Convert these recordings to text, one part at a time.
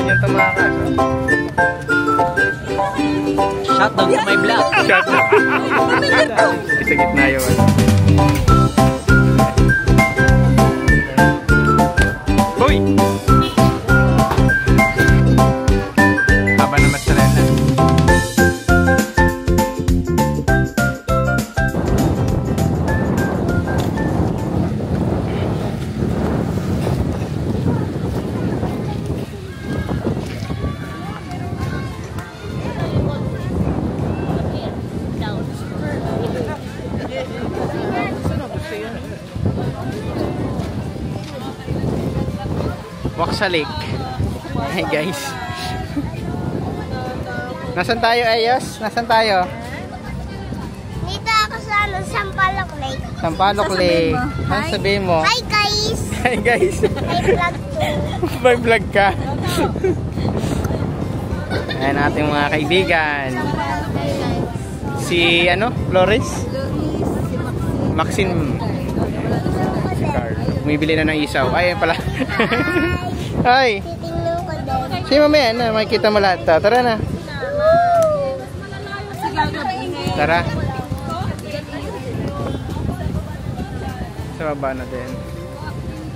niyang tumakas. Shutdown sa my vlog. Shutdown. Sa gitna yun. Hoy! Haba na mozzarella. Walk sa lake. Hey guys. Nasaan tayo, Ayos? Nasaan tayo? Dito ako sa Sampaloc Lake. Sampaloc Lake. Ano sabihin mo? Hi guys! Hi guys! May vlog too. May vlog ka. Ayan ating mga kaibigan. Si ano? Flores? Maxine. Bumibili na ng isaw. Ay, yan pala. Hi! Titingnan ko din. Sige mamaya na, makikita mo lahat. Tara na. Tara. Sa baba na din.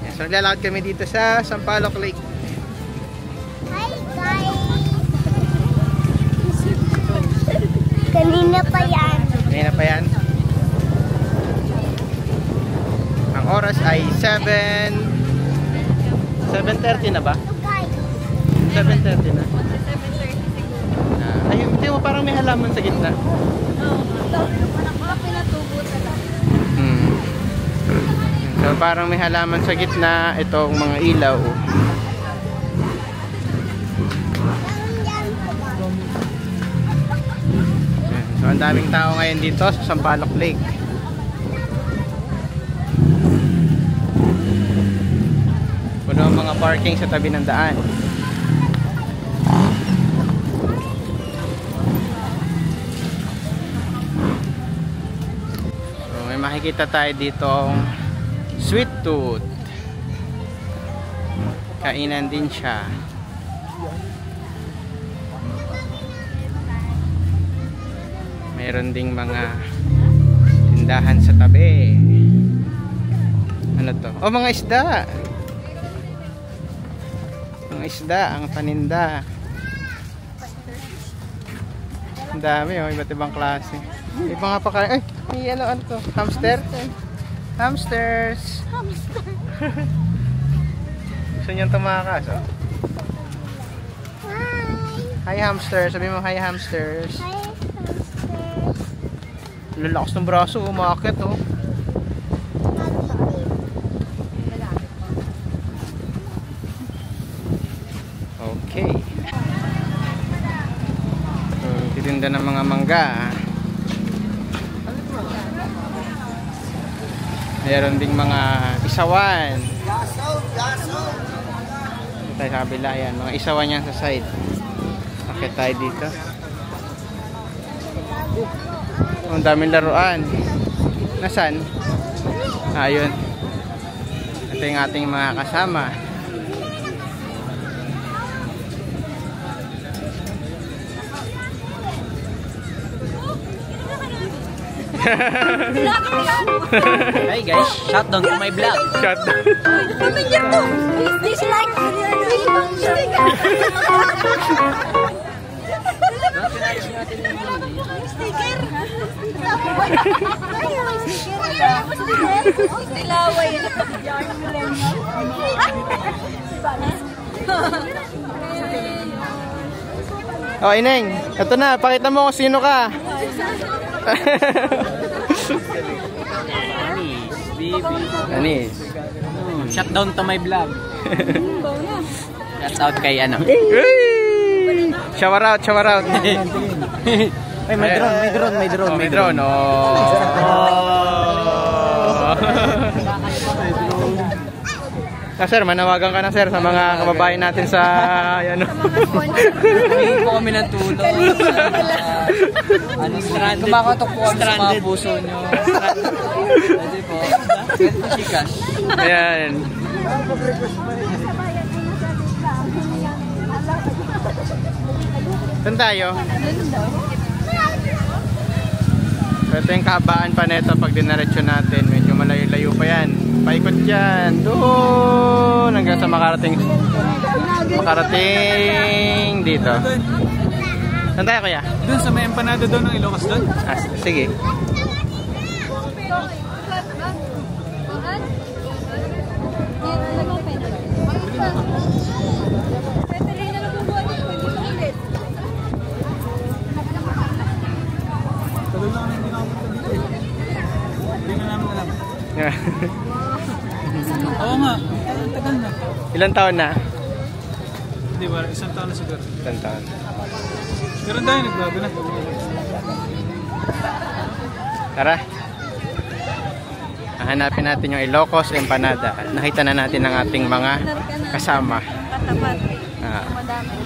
Yes, so naglalakad kami dito sa Sampaloc Lake. Hi guys! Kanina pa yan. Kanina pa yan. Ang oras ay 7:30 na ba? 7:30 na. Ayun, hindi mo parang may halaman sa gitna. So parang may halaman sa gitna itong mga ilaw. So ang daming tao ngayon dito sa Sampaloc Lake. Puno ang mga parking sa tabi ng daan. So may makikita tayo dito Sweet Tooth. Kainan din siya. Mayroon ding mga tindahan sa tabi. Ano to? Oh, mga isda. Mga isda ang paninda. Ang dami oh, iba't ibang klase. Iba nga pa kaya. Ay, may ano to? Hamster? Hamsters. Hamster. Gusto niyang tumakas oh. Hi. Hi hamsters. Sabi mo hi hamsters. Hi hamster. Lalakas ng braso, umakit oh. Okay. So, titinda ng mga mangga. Mayroon ding mga isawan. Ito tayo sa kabila yan. Mga isawan yan sa side. Akit tayo dito. Ang daming laruan. Nasaan? Ayun. Ito yung ating mga kasama. Hi guys, shutdown to my vlog. Shutdown. Is this like sticker? Oh, Ineng. Ito na, pakita mo kung sino ka. Anis, baby. Anis. Shutdown to my vlog. Shout out kay ano. Shower out, shower out. Ay, may drone, may drone, may drone. Oh, may drone. Oh. Sir, manawagan ka na sir sa mga kababayan natin sa ano. Hindi po kami ng tulong. Stranded. Kumakatok po kami sa mga puso nyo. Hindi po. Ganito si Cash. Ayan. Saan tayo? So, ito yung kaabaan pa nito pag dinaretso natin. Medyo malayo-layo pa yan. Paikot dyan. Doon. Hanggang sa makarating dito. Saan tayo kuya? Doon sa may empanada doon ng Ilocos doon? Ah, sige. Tagal na kami hindi nakapunta dito eh. Hindi na namin alam. Oo nga, tagal na. Ilan taon na? Hindi ba, isang taon na siguro. Ilan taon? Meron tayo, nagbago na. Tara. Hanapin natin yung Ilocos Empanada. Nakita na natin ang ating mga kasama. Katapat. Ah. Madami.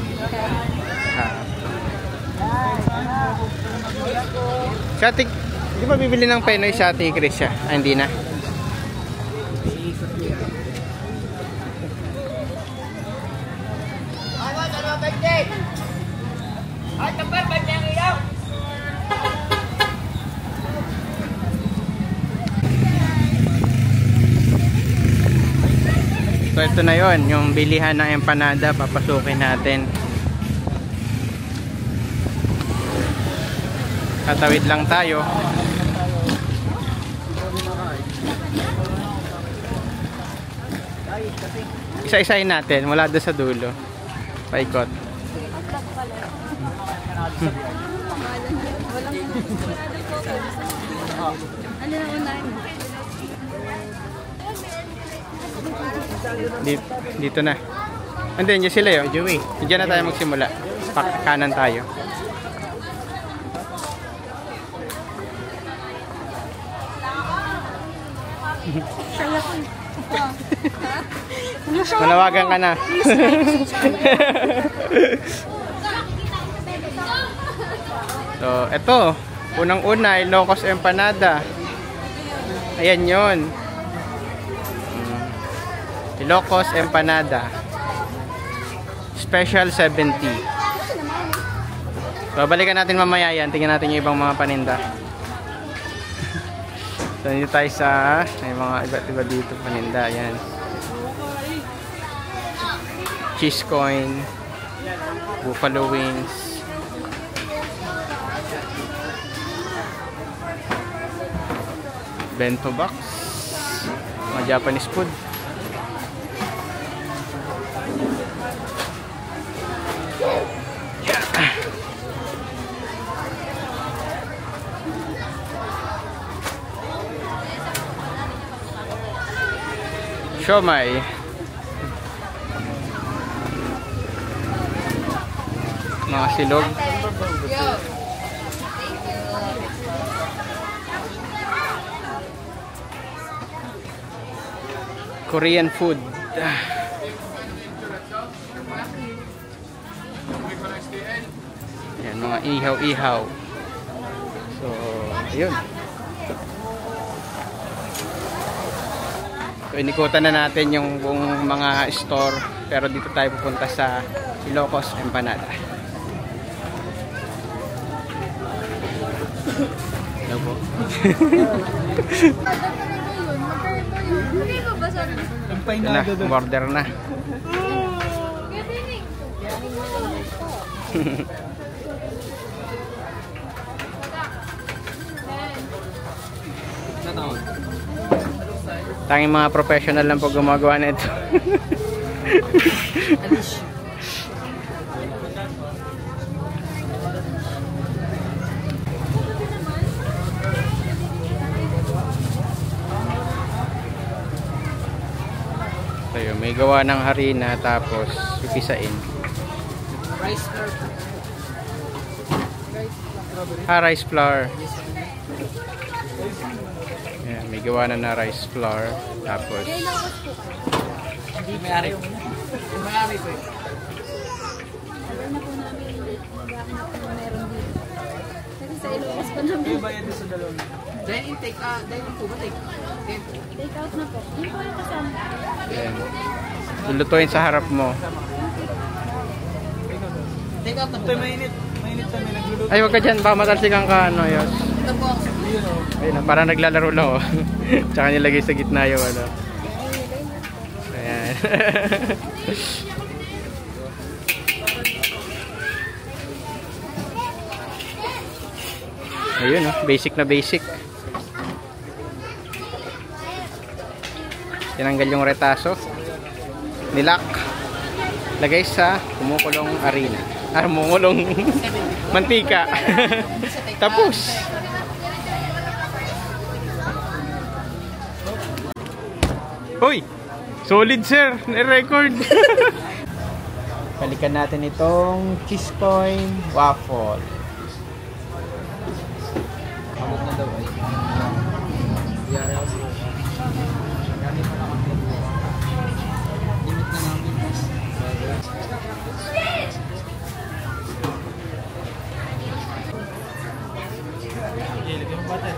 Ah. Si Ate, di ba bibili ng Penoy si Ate Chris siya? Ah, hindi na. So ito na yon, yung bilihan ng empanada, papasukin natin. Tatawid lang tayo. Isa-isahin natin mula doon sa dulo. Paikot. Ano na unahin? Dito na. Andun, dyan sila yun. Joey. Diyan na tayo magsimula. Kanan tayo. Manawagan ka na. So, eto. Unang-una, Ilocos Empanada. Ayan yun. Ilocos Empanada. Special 70. So, balikan natin mamaya yan. Tingnan natin yung ibang mga paninda. So, dito tayo sa may mga iba't iba dito paninda. Ayan. Cheese coin. Buffalo wings. Bento box. Mga Japanese food. Siomai. Mga silog. Korean food. Yan, mga ihaw-ihaw. So, ayun. So, inikutan na natin yung buong mga store. Pero dito tayo pupunta sa Ilocos Empanada. Hello po. Ito na, order na. Tanging mga professional lang po gumagawa nito. So, may gawa ng harina tapos pipisain. Rice flour. Rice flour. Ayan, may gawa na rice flour tapos Hindi may-ari. May-ari ko eh. Kasi sa Ilocos pa namin. May bayad sa dalawang. Dine-in, dine-in po ba? Take Take out na po. Yun po yung kasama. ayan, lulutuin sa harap mo. out na po. Ito mainit. Ay, wag ka dyan. Baka matalsikan ka, ano, Yos. Ito po ang Ayun, parang naglalaro lang, oh. Tsaka nilagay sa gitna yung, ano. Ayan. Ayun, oh. Basic na basic. Tinanggal yung retaso. Nilak. Lagay sa kumukulong arena. Kumukulong mantika. Tapos. Hoy! Solid, sir! Record! Balikan natin itong cheese coin waffle. abot na daw ay. Yari ako sa buka. Gamit pa lang kami. Limit na namin. Ilagay mo ba tayo?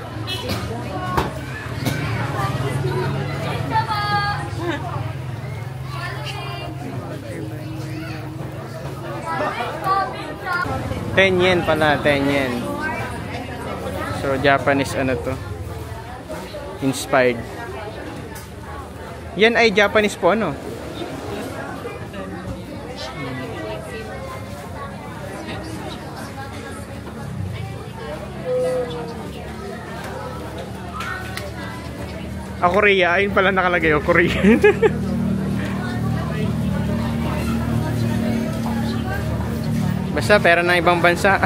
yen pala, 10 yen. So Japanese ano to? Inspired. Yan ay Japanese po ano? Korea, ayun pala nakalagay o Korean. Basta pera ng ibang bansa.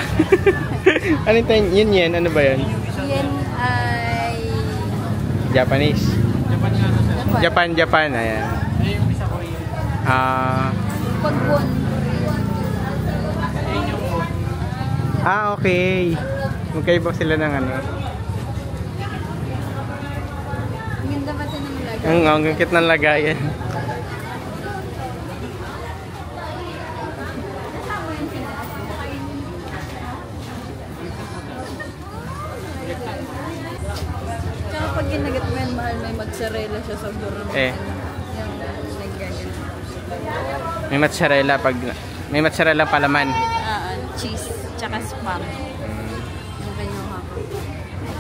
Ano ito? Yen? Ano ba yan? Yan ay... Japanese. Japan. Ayan. Yung isa Korean. Pagwon. Okay. Magkaiba sila ng ano. Ang ganda ba ito ng lagay? Ang gagkit ng lagayan. Tsaka pag ginagat mo yan, mahal may mozzarella siya sa burro. Eh. Yung naggagan. May mozzarella palaman. Cheese, tsaka spam. Yung kanyang hako.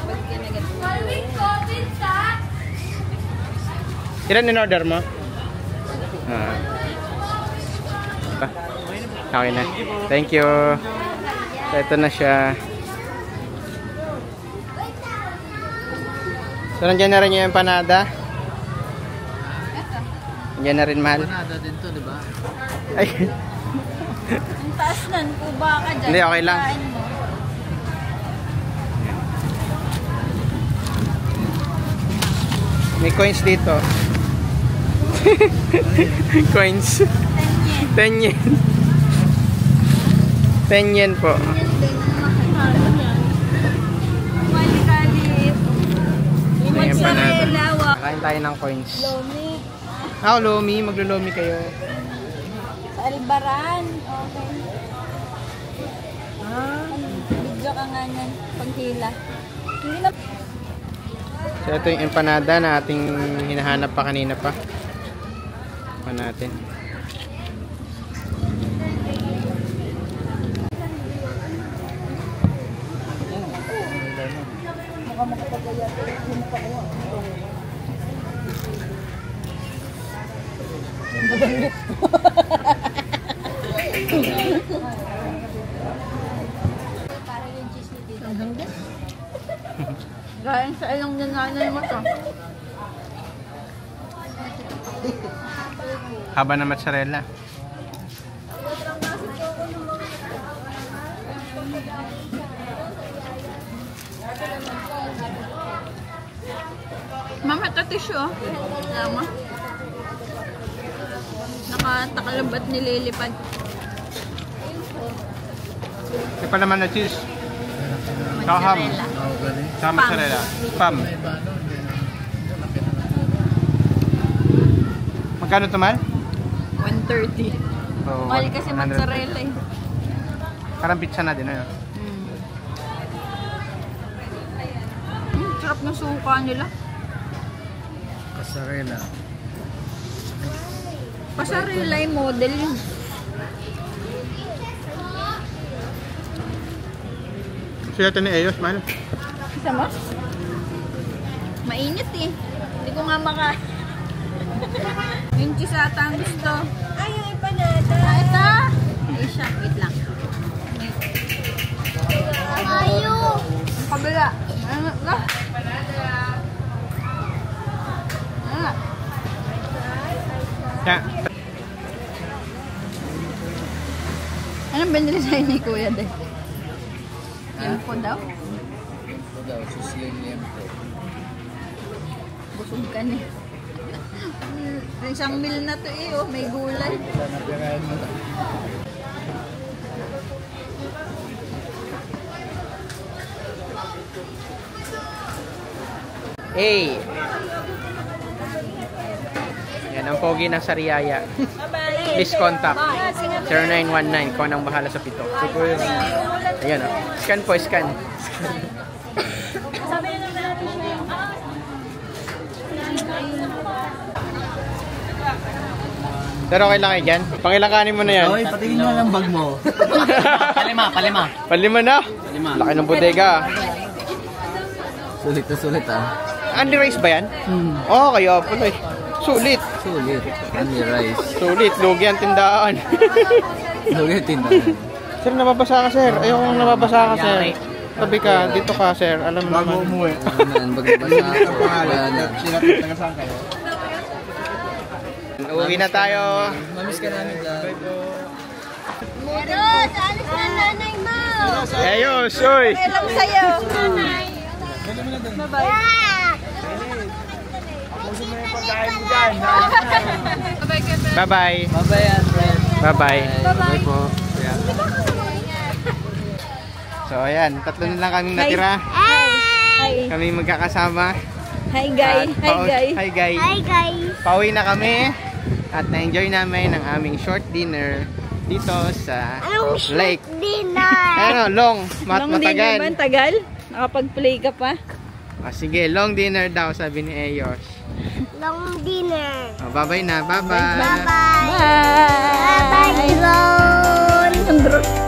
Pag ginagat mo. Ilan in-order mo? Okay na. Thank you. So, ito na siya. So, nandiyan na rin yung empanada. Nandiyan na rin, mahal. Panada din to, di ba? Ay, Ang taas nun, kuba ka dyan. Hindi, okay lang. Kain mo. may coins dito. Coins. 10 yen. 10 yen po. Yan din, mahal yan. Malikalit. Yung May empanada. mozzarella, Kain tayo ng coins. lomi. Lomi. Maglo-lomi kayo. Sa Albaran. Okay. Video ka nga niyan. Paghila. Hindi na. So ito yung empanada na ating hinahanap pa kanina pa. Pa natin. Galing sa ilong ng nanay mo to. Haba na mozzarella. Mama, ito tissue oh. Lama. Nakatakalob at nililipad. Ito pa naman na cheese. Kaham. Mozzarella. Sama mozzarella. Spam. Magkano ito, mahal? 130. Oh, Mahal kasi 100. mozzarella eh. Parang pizza na din, ano? Sarap ng suka nila. Pasarela. Pasarela yung model yun. yata ni Eyos, mahal. Isa mo? Mainit eh. Hindi ko nga maka... Yung cheese ata ang gusto. Ay, yung empanada. Ito! Ay siya, wait lang. Ayaw. Ang kabila. Ano na? Yeah. Anong binili sa'yo ni Kuya De? Limpo daw? Ito daw, susiling liempo. Busog ka niya. Isang meal na to eh, oh, may gulay. Hey! Yan ang pogi ng Sariaya. Please contact 0919 kung anong bahala sa pito. Ayan o. Scan po, scan. Pero okay lang kayo dyan? Pangilakanin mo na yan. Oy, patingin mo lang bag mo. Palima. Palima na? Laki ng bodega. Sulit na sulit ah. Andy Rice ba yan? Oo, kaya pala eh. Sulit. Sulit. Only rice. Sulit. Lugi ang tindahan. Sulit tindahan. Sir, nababasa ka, sir. Ayokong nababasa ka, sir. Tabi ka. Dito ka, sir. Alam mo naman. Bago umuwi. Bagbasa ako. Sinapit na saan kayo? Uwi na tayo. Mamiss ka namin dyan. Meron, alis na nanay mo. Ayos, oy. Alam sa'yo. Bye-bye. Bye-bye, friend. Bye-bye. Bye po. So, ayan. Tatlo na lang kaming natira. Hi. Kami magkakasama. Hi, guy. At Hi, guy. Hi, guy. Hi guys. Pauwi na kami. At na-enjoy namin ang aming short dinner dito sa Anong lake. dinner? Ano, long. Long dinner ba? Matagal. Tagal? Nakapag-play ka pa? Sige, long dinner daw, sabi ni Eyos. Long dinner. Bye-bye na. Bye-bye. Bye-bye. Bye! Bye-bye, Lord. Andro.